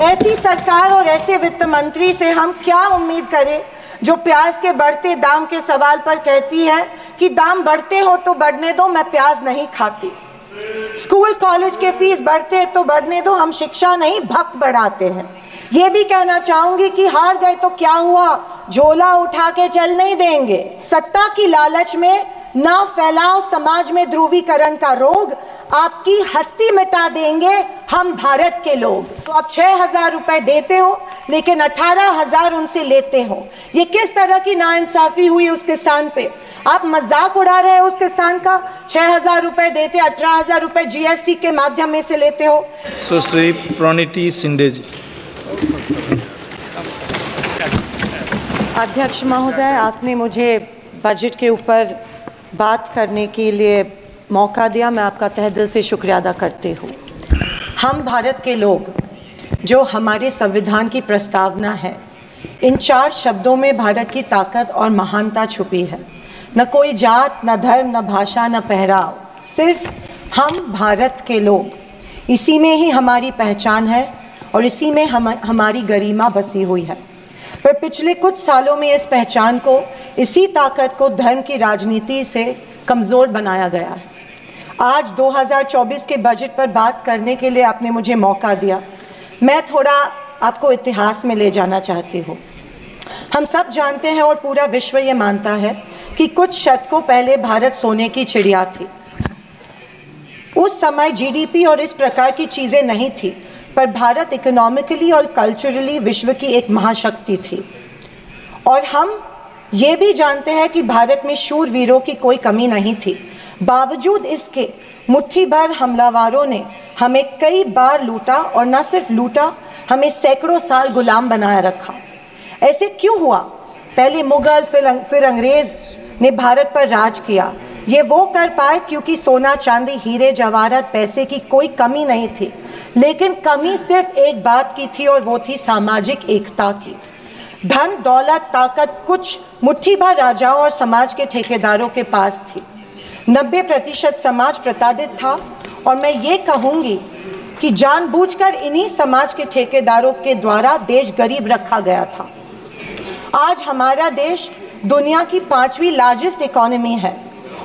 ऐसी सरकार और ऐसे वित्त मंत्री से हम क्या उम्मीद करें जो प्याज के बढ़ते दाम के सवाल पर कहती है कि दाम बढ़ते हो तो बढ़ने दो, मैं प्याज नहीं खाती। स्कूल कॉलेज के फीस बढ़ते हैं तो बढ़ने दो, हम शिक्षा नहीं भक्त बढ़ाते हैं। ये भी कहना चाहूंगी कि हार गए तो क्या हुआ, झोला उठा के चल नहीं देंगे। सत्ता की लालच में ना फैलाओ समाज में ध्रुवीकरण का रोग, आपकी हस्ती मिटा देंगे हम भारत के लोग। तो आप 6,000 रुपए देते हो लेकिन 18,000 उनसे लेते हो, ये किस तरह की नाइंसाफी हुई उस किसान पे। आप मजाक उड़ा रहे हो उस किसान का। 6,000 रुपए देते, 18,000 रुपए जीएसटी के माध्यम में से लेते हो। सुश्री प्रणीति शिंदे जी। अध्यक्ष महोदय, आपने मुझे बजट के ऊपर बात करने के लिए मौका दिया, मैं आपका तहे दिल से शुक्रिया अदा करती हूँ। हम भारत के लोग, जो हमारे संविधान की प्रस्तावना है, इन 4 शब्दों में भारत की ताकत और महानता छुपी है। न कोई जात, न धर्म, न भाषा, न पहराव, सिर्फ हम भारत के लोग, इसी में ही हमारी पहचान है और इसी में हमारी गरिमा बसी हुई है। पर पिछले कुछ सालों में इस पहचान को, इसी ताकत को धर्म की राजनीति से कमज़ोर बनाया गया है। आज 2024 के बजट पर बात करने के लिए आपने मुझे मौका दिया। मैं थोड़ा आपको इतिहास में ले जाना चाहती हूँ। हम सब जानते हैं और पूरा विश्व ये मानता है कि कुछ शतकों पहले भारत सोने की चिड़िया थी। उस समय जीडीपी और इस प्रकार की चीज़ें नहीं थी, पर भारत इकोनॉमिकली और कल्चरली विश्व की एक महाशक्ति थी। और हम ये भी जानते हैं कि भारत में शूरवीरों की कोई कमी नहीं थी। बावजूद इसके मुट्ठी भर हमलावरों ने हमें कई बार लूटा, और न सिर्फ लूटा, हमें सैकड़ों साल गुलाम बनाए रखा। ऐसे क्यों हुआ? पहले मुगल, फिर अंग्रेज ने भारत पर राज किया। ये वो कर पाए क्योंकि सोना, चांदी, हीरे जवाहरात, पैसे की कोई कमी नहीं थी। लेकिन कमी सिर्फ एक बात की थी, और वो थी सामाजिक एकता की। धन, दौलत, ताकत कुछ मुट्ठी भर राजाओं और समाज के ठेकेदारों के पास थी। 90% समाज प्रताड़ित था, और मैं ये कहूँगी कि जानबूझकर इन्हीं समाज के ठेकेदारों के द्वारा देश गरीब रखा गया था। आज हमारा देश दुनिया की 5वीं लार्जेस्ट इकोनॉमी है,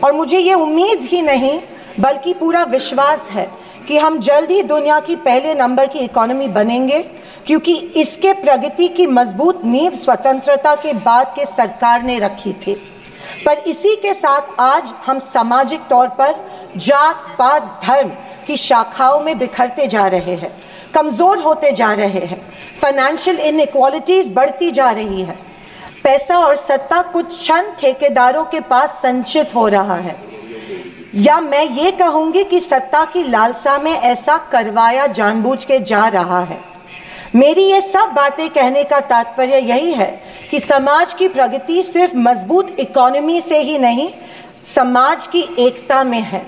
और मुझे ये उम्मीद ही नहीं बल्कि पूरा विश्वास है कि हम जल्द ही दुनिया की पहले नंबर की इकोनॉमी बनेंगे, क्योंकि इसके प्रगति की मजबूत नींव स्वतंत्रता के बाद के सरकार ने रखी थी। पर इसी के साथ आज हम सामाजिक तौर पर जात, पात, धर्म की शाखाओं में बिखरते जा रहे हैं, कमज़ोर होते जा रहे हैं। फाइनेंशियल इनइक्वालिटीज़ बढ़ती जा रही है। पैसा और सत्ता कुछ चंद ठेकेदारों के पास संचित हो रहा है, या मैं ये कहूँगी कि सत्ता की लालसा में ऐसा करवाया जानबूझ के जा रहा है। मेरी ये सब बातें कहने का तात्पर्य यही है कि समाज की प्रगति सिर्फ मजबूत इकोनॉमी से ही नहीं, समाज की एकता में है,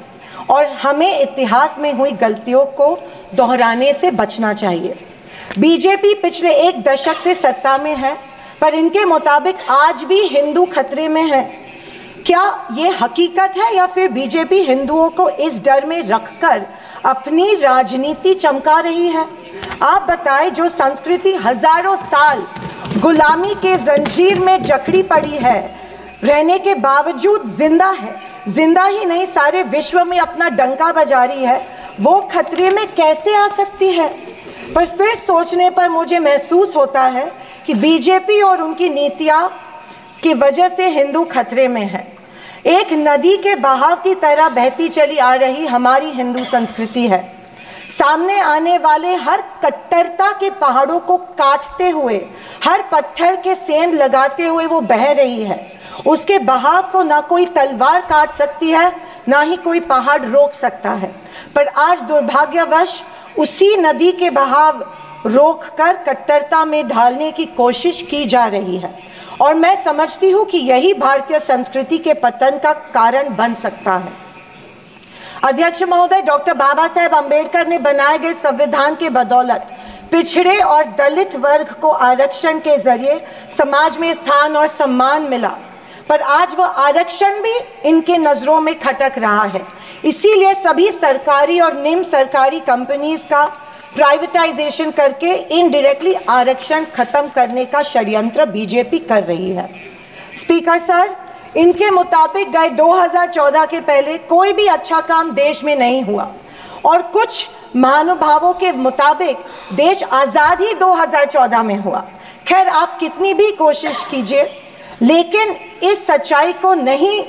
और हमें इतिहास में हुई गलतियों को दोहराने से बचना चाहिए। बीजेपी पिछले 1 दशक से सत्ता में है, पर इनके मुताबिक आज भी हिंदू खतरे में है। क्या ये हकीकत है, या फिर बीजेपी हिंदुओं को इस डर में रखकर अपनी राजनीति चमका रही है? आप बताएं, जो संस्कृति हजारों साल गुलामी के जंजीर में जकड़ी पड़ी है, रहने के बावजूद जिंदा है, जिंदा ही नहीं सारे विश्व में अपना डंका बजा रही है, वो खतरे में कैसे आ सकती है? पर फिर सोचने पर मुझे महसूस होता है कि बीजेपी और उनकी नीतियाँ की वजह से हिंदू खतरे में है। एक नदी के बहाव की तरह बहती चली आ रही हमारी हिंदू संस्कृति है। सामने आने वाले हर कट्टरता के पहाड़ों को काटते हुए, हर पत्थर के सेंध लगाते हुए वो बह रही है। उसके बहाव को ना कोई तलवार काट सकती है, ना ही कोई पहाड़ रोक सकता है। पर आज दुर्भाग्यवश उसी नदी के बहाव रोककर कट्टरता में ढालने की कोशिश की जा रही है, और मैं समझती हूँ कि यही भारतीय संस्कृति के पतन का कारण बन सकता है। अध्यक्ष महोदय, डॉक्टर बाबा साहेब अम्बेडकर ने बनाए गए संविधान के बदौलत पिछड़े और दलित वर्ग को आरक्षण के जरिए समाज में स्थान और सम्मान मिला, पर आज वह आरक्षण भी इनके नज़रों में खटक रहा है। इसीलिए सभी सरकारी और निम्न सरकारी कंपनीज का प्राइवेटाइजेशन करके इनडायरेक्टली आरक्षण खत्म करने का षड्यंत्र बीजेपी कर रही है। स्पीकर सर, इनके मुताबिक गए 2014 के पहले कोई भी अच्छा काम देश में नहीं हुआ और कुछ महानुभावों के मुताबिक देश आज़ाद ही 2014 में हुआ। खैर, आप कितनी भी कोशिश कीजिए लेकिन इस सच्चाई को नहीं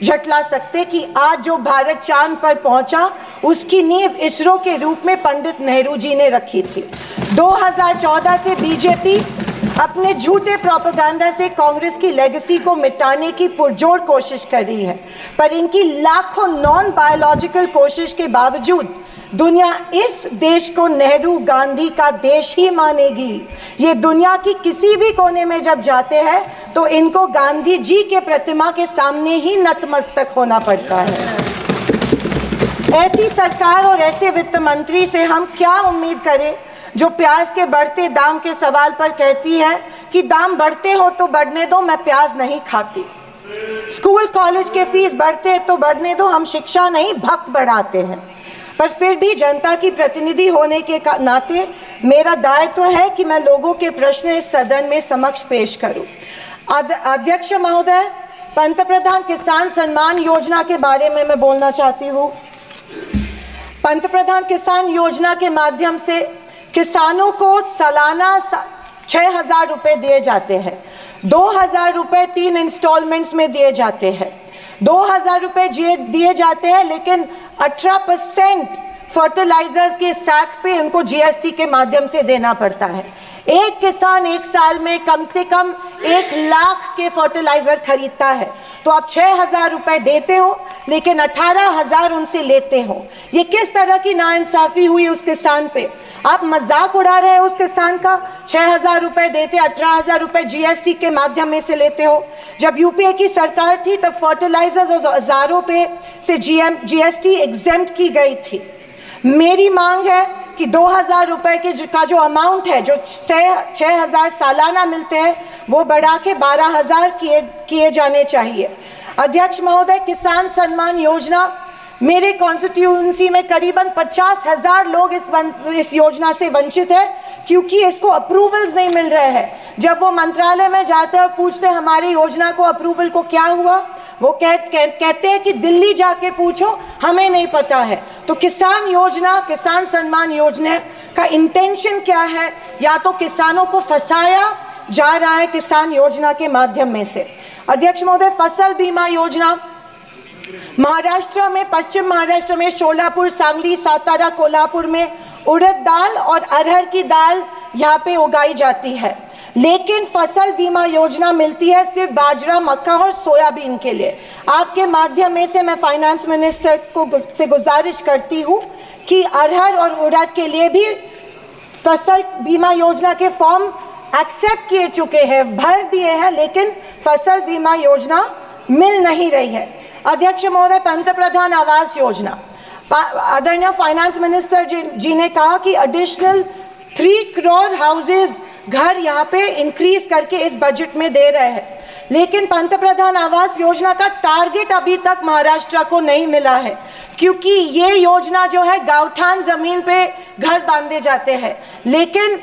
झटला सकते कि आज जो भारत चांद पर पहुंचा उसकी नींव इसरो के रूप में पंडित नेहरू जी ने रखी थी। 2014 से बीजेपी अपने झूठे प्रोपेगेंडा से कांग्रेस की लेगेसी को मिटाने की पुरजोर कोशिश कर रही है, पर इनकी लाखों नॉन बायोलॉजिकल कोशिश के बावजूद दुनिया इस देश को नेहरू गांधी का देश ही मानेगी। ये दुनिया की किसी भी कोने में जब जाते हैं तो इनको गांधी जी के प्रतिमा के सामने ही नतमस्तक होना पड़ता है। ऐसी सरकार और ऐसे वित्त मंत्री से हम क्या उम्मीद करें जो प्याज के बढ़ते दाम के सवाल पर कहती है कि दाम बढ़ते हो तो बढ़ने दो, मैं प्याज नहीं खाती। स्कूल कॉलेज के फीस बढ़ते तो बढ़ने दो, हम शिक्षा नहीं भक्त बढ़ाते हैं। पर फिर भी जनता की प्रतिनिधि होने के नाते मेरा दायित्व है कि मैं लोगों के प्रश्न इस सदन में समक्ष पेश करूं। अध्यक्ष महोदय, पंतप्रधान किसान सम्मान योजना के बारे में मैं बोलना चाहती हूं। पंतप्रधान किसान योजना के माध्यम से किसानों को सालाना 6,000 रुपये दिए जाते हैं। 2,000 रुपये 3 इंस्टॉलमेंट्स में दिए जाते हैं। 2,000 रुपये दिए जाते हैं, लेकिन 18% फर्टिलाइजर्स के सैक पे उनको जीएसटी के माध्यम से देना पड़ता है। एक किसान एक साल में कम से कम 1 लाख के फर्टिलाइजर खरीदता है, तो आप 6,000 रुपये देते हो लेकिन 18,000 उनसे लेते हो। ये किस तरह की नाइंसाफी हुई उस किसान पे? आप मजाक उड़ा रहे हो उस किसान का। 6,000 रुपये देते, 18,000 रुपये जीएसटी के माध्यम में से लेते हो। जब यूपीए की सरकार थी तब फर्टिलाइजर्स और औजारों पे से जीएसटी एग्जेम्प्ट की गई थी। मेरी मांग है कि 2,000 रुपये का जो अमाउंट है, जो 6,000 सालाना मिलते हैं, वो बढ़ा के 12,000 किए जाने चाहिए। अध्यक्ष महोदय, किसान सम्मान योजना, मेरे कॉन्स्टिट्यूएंसी में करीबन 50,000 लोग इस योजना से वंचित है क्योंकि इसको अप्रूवल्स नहीं मिल रहे हैं। जब वो मंत्रालय में जाते हैं और पूछते हैं हमारी योजना को अप्रूवल को क्या हुआ, वो कहते हैं कि दिल्ली जाके पूछो, हमें नहीं पता है। तो किसान योजना, किसान सम्मान योजना का इंटेंशन क्या है? या तो किसानों को फंसाया जा रहा है किसान योजना के माध्यम में से। अध्यक्ष महोदय, फसल बीमा योजना, महाराष्ट्र में, पश्चिम महाराष्ट्र में शोलापुर, सांगली, सातारा, कोल्हापुर में उड़द दाल और अरहर की दाल यहाँ पे उगाई जाती है, लेकिन फसल बीमा योजना मिलती है सिर्फ बाजरा, मक्का और सोयाबीन के लिए। आपके माध्यम में से मैं फाइनेंस मिनिस्टर से गुजारिश करती हूँ कि अरहर और उड़द के लिए भी फसल बीमा योजना के फॉर्म एक्सेप्ट किए चुके हैं, भर दिए हैं, लेकिन फसल बीमा योजना मिल नहीं रही है। अध्यक्ष महोदय, पंतप्रधान आवास योजना, आदरणीय फाइनेंस मिनिस्टर जी ने कहा कि एडिशनल 3 करोड़ हाउसेज, घर यहाँ पे इंक्रीज करके इस बजट में दे रहे हैं, लेकिन पंतप्रधान आवास योजना का टारगेट अभी तक महाराष्ट्र को नहीं मिला है क्योंकि ये योजना जो है गाँवठान जमीन पे घर बांधे जाते हैं, लेकिन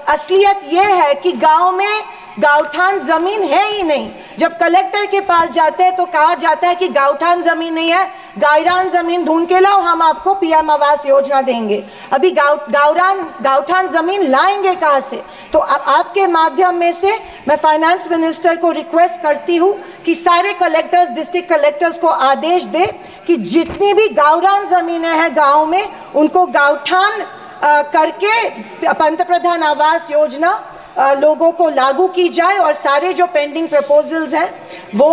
असलियत ये है कि गांव में गाँवठान जमीन है ही नहीं। जब कलेक्टर के पास जाते हैं तो कहा जाता है कि गाँवठान जमीन नहीं है, गायरान जमीन ढूंढ के लाओ, हम आपको पीएम आवास योजना देंगे। अभी गाँवठान जमीन लाएंगे कहाँ से? तो आपके माध्यम में से मैं फाइनेंस मिनिस्टर को रिक्वेस्ट करती हूँ कि सारे कलेक्टर्स, डिस्ट्रिक्ट कलेक्टर्स को आदेश दे कि जितनी भी गाँवरान जमीनें हैं गाँव में, उनको गाँवठान करके पंतप्रधान आवास योजना लोगों को लागू की जाए और सारे जो पेंडिंग प्रपोजल्स हैं वो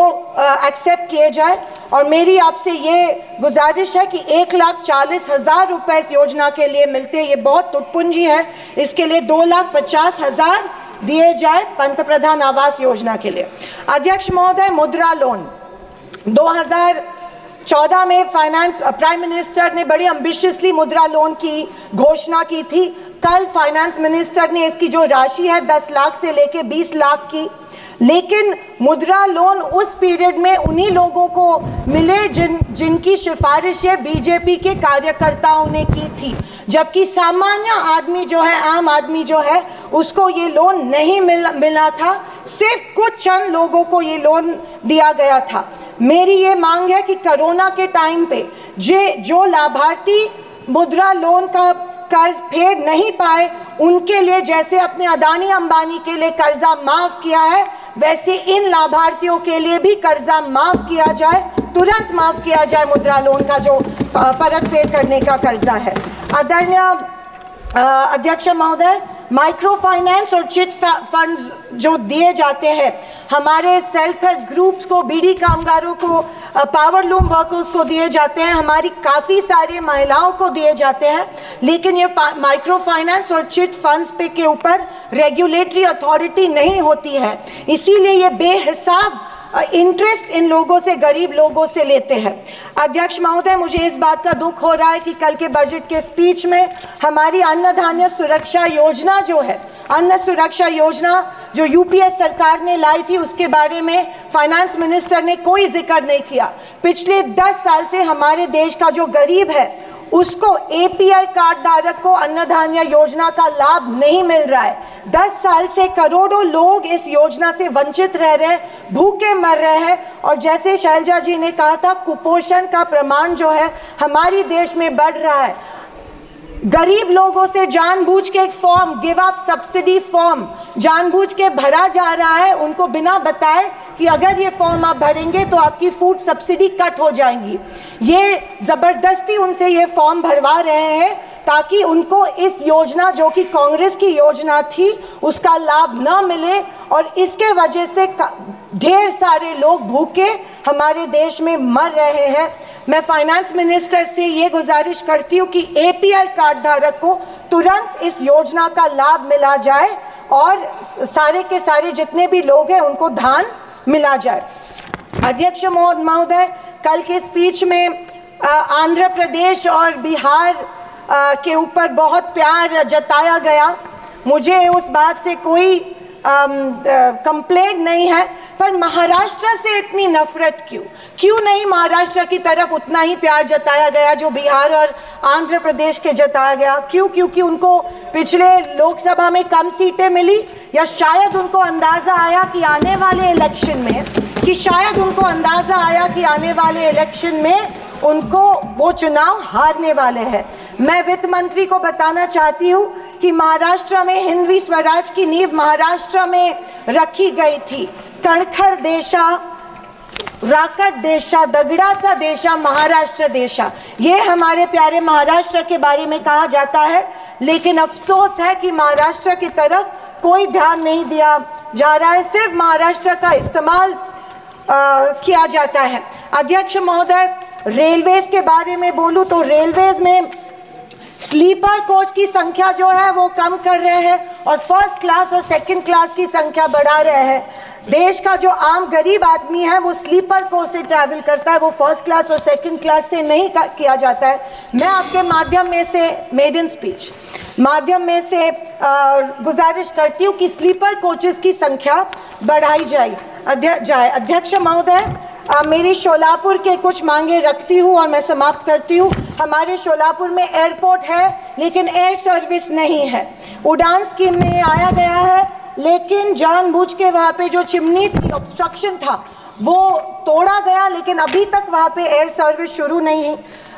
एक्सेप्ट किए जाए। और मेरी आपसे ये गुजारिश है कि 1,40,000 रुपये इस योजना के लिए मिलते हैं, ये बहुत टुटपुंजी है, इसके लिए 2,50,000 दिए जाए पंतप्रधान आवास योजना के लिए। अध्यक्ष महोदय, मुद्रा लोन 2014 में प्राइम मिनिस्टर ने बड़ी एम्बिशियसली मुद्रा लोन की घोषणा की थी। कल फाइनेंस मिनिस्टर ने इसकी जो राशि है 10 लाख से लेके 20 लाख की, लेकिन मुद्रा लोन उस पीरियड में उन्हीं लोगों को मिले जिनकी सिफारिशें बीजेपी के कार्यकर्ताओं ने की थी। जबकि सामान्य आदमी जो है, आम आदमी जो है, उसको ये लोन नहीं मिला था। सिर्फ कुछ चंद लोगों को ये लोन दिया गया था। मेरी ये मांग है कि कोरोना के टाइम पे जो लाभार्थी मुद्रा लोन का कर्ज फेड नहीं पाए, उनके लिए जैसे अपने अदानी अंबानी के लिए कर्जा माफ किया है, वैसे इन लाभार्थियों के लिए भी कर्जा माफ किया जाए, तुरंत माफ किया जाए मुद्रा लोन का जो परत फेड करने का कर्जा है। आदरणीय अध्यक्ष महोदय, माइक्रो फाइनेंस और चिट फंड्स जो दिए जाते हैं हमारे सेल्फ हेल्प ग्रुप्स को, बीड़ी कामगारों को, पावर लूम वर्कर्स को दिए जाते हैं, हमारी काफ़ी सारी महिलाओं को दिए जाते हैं, लेकिन ये माइक्रो फाइनेंस और चिट फंड्स पे के ऊपर रेगुलेटरी अथॉरिटी नहीं होती है, इसीलिए ये बेहिसाब इंटरेस्ट इन लोगों से, गरीब लोगों से लेते हैं। अध्यक्ष महोदय, मुझे इस बात का दुख हो रहा है कि कल के बजट के स्पीच में हमारी अन्न धान्य सुरक्षा योजना जो है, अन्न सुरक्षा योजना जो यूपीए सरकार ने लाई थी, उसके बारे में फाइनेंस मिनिस्टर ने कोई जिक्र नहीं किया। पिछले 10 साल से हमारे देश का जो गरीब है उसको एपीएल कार्ड धारक को अन्न धान्य योजना का लाभ नहीं मिल रहा है। 10 साल से करोड़ों लोग इस योजना से वंचित रह रहे हैं, भूखे मर रहे हैं, और जैसे शैलजा जी ने कहा था, कुपोषण का प्रमाण जो है हमारी देश में बढ़ रहा है। गरीब लोगों से जानबूझ के एक form, give up subsidy form जानबूझ के भरा जा रहा है, उनको बिना बताए कि अगर ये फॉर्म आप भरेंगे तो आपकी फूड सब्सिडी कट हो जाएंगी। ये ज़बरदस्ती उनसे ये फॉर्म भरवा रहे हैं ताकि उनको इस योजना, जो कि कांग्रेस की योजना थी, उसका लाभ न मिले, और इसके वजह से ढेर सारे लोग भूखे हमारे देश में मर रहे हैं। मैं फाइनेंस मिनिस्टर से ये गुजारिश करती हूँ कि एपीएल कार्ड धारक को तुरंत इस योजना का लाभ मिला जाए और सारे के सारे जितने भी लोग हैं उनको धान मिला जाए। अध्यक्ष महोदय, कल के स्पीच में आंध्र प्रदेश और बिहार के ऊपर बहुत प्यार जताया गया। मुझे उस बात से कोई कंप्लेंट नहीं है, पर महाराष्ट्र से इतनी नफरत क्यों नहीं महाराष्ट्र की तरफ उतना ही प्यार जताया गया जो बिहार और आंध्र प्रदेश के जताया गया? क्योंकि उनको पिछले लोकसभा में कम सीटें मिली, या शायद उनको अंदाज़ा आया कि आने वाले इलेक्शन में उनको वो चुनाव हारने वाले हैं। मैं वित्त मंत्री को बताना चाहती हूँ कि महाराष्ट्र में हिंदवी स्वराज की नींव महाराष्ट्र में रखी गई थी। कणखर देशा, राकट देशा, दगडाचा देशा, महाराष्ट्र देशा, ये हमारे प्यारे महाराष्ट्र के बारे में कहा जाता है, लेकिन अफसोस है कि महाराष्ट्र की तरफ कोई ध्यान नहीं दिया जा रहा है, सिर्फ महाराष्ट्र का इस्तेमाल किया जाता है। अध्यक्ष महोदय, रेलवेज के बारे में बोलूँ तो रेलवेज में स्लीपर कोच की संख्या जो है वो कम कर रहे हैं और फर्स्ट क्लास और सेकंड क्लास की संख्या बढ़ा रहे हैं। देश का जो आम गरीब आदमी है वो स्लीपर कोच से ट्रैवल करता है, वो फर्स्ट क्लास और सेकंड क्लास से नहीं किया जाता है। मैं आपके माध्यम में से मेडन स्पीच माध्यम में से गुजारिश करती हूँ कि स्लीपर कोचेस की संख्या बढ़ाई जाए। अध्यक्ष महोदय, मेरी शोलापुर के कुछ मांगे रखती हूँ और मैं समाप्त करती हूँ। हमारे शोलापुर में एयरपोर्ट है लेकिन एयर सर्विस नहीं है। उड़ान स्कीम में आया गया है, लेकिन जानबूझ के वहाँ पे जो चिमनी थी, ऑब्स्ट्रक्शन था, वो तोड़ा गया, लेकिन अभी तक वहाँ पे एयर सर्विस शुरू नहीं है।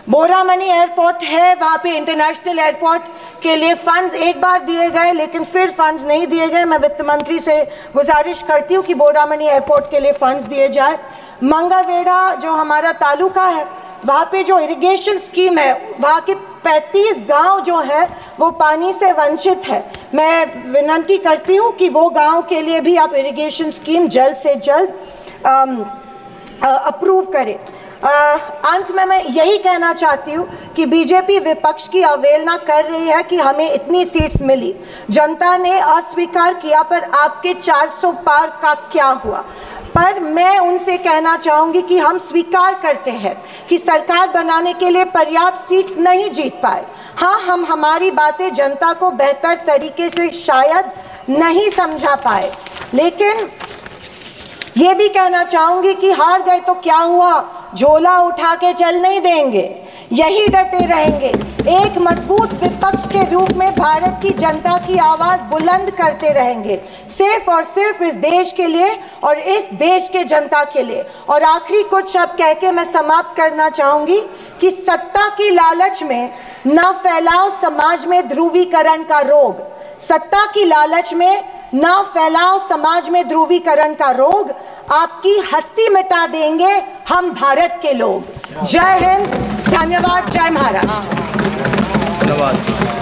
बोरामनी एयरपोर्ट है, वहाँ पे इंटरनेशनल एयरपोर्ट के लिए फंड्स एक बार दिए गए लेकिन फिर फंड्स नहीं दिए गए। मैं वित्त मंत्री से गुजारिश करती हूँ कि बोरामनी एयरपोर्ट के लिए फंड्स दिए जाए। मंगावेड़ा जो हमारा तालुका है, वहाँ पे जो इरिगेशन स्कीम है, वहाँ के 35 गांव जो है वो पानी से वंचित है। मैं विनती करती हूँ कि वो गांव के लिए भी आप इरिगेशन स्कीम जल्द से जल्द अप्रूव करें। अंत में मैं यही कहना चाहती हूँ कि बीजेपी विपक्ष की अवहेलना कर रही है कि हमें इतनी सीट्स मिली, जनता ने अस्वीकार किया, पर आपके 400 पार का क्या हुआ? पर मैं उनसे कहना चाहूँगी कि हम स्वीकार करते हैं कि सरकार बनाने के लिए पर्याप्त सीट्स नहीं जीत पाए। हाँ, हम हमारी बातें जनता को बेहतर तरीके से शायद नहीं समझा पाए, लेकिन ये भी कहना चाहूँगी कि हार गए तो क्या हुआ, झोला उठा के चल नहीं देंगे, यही डटे रहेंगे। एक मजबूत विपक्ष के रूप में भारत की जनता की आवाज बुलंद करते रहेंगे, सिर्फ और सिर्फ इस देश के लिए और इस देश के जनता के लिए। और आखिरी कुछ शब्द कह के मैं समाप्त करना चाहूंगी कि सत्ता की लालच में ना फैलाओ समाज में ध्रुवीकरण का रोग, सत्ता की लालच में ना फैलाओ समाज में ध्रुवीकरण का रोग, आपकी हस्ती मिटा देंगे हम भारत के लोग। जय हिंद, धन्यवाद, जय महाराष्ट्र। धन्यवाद।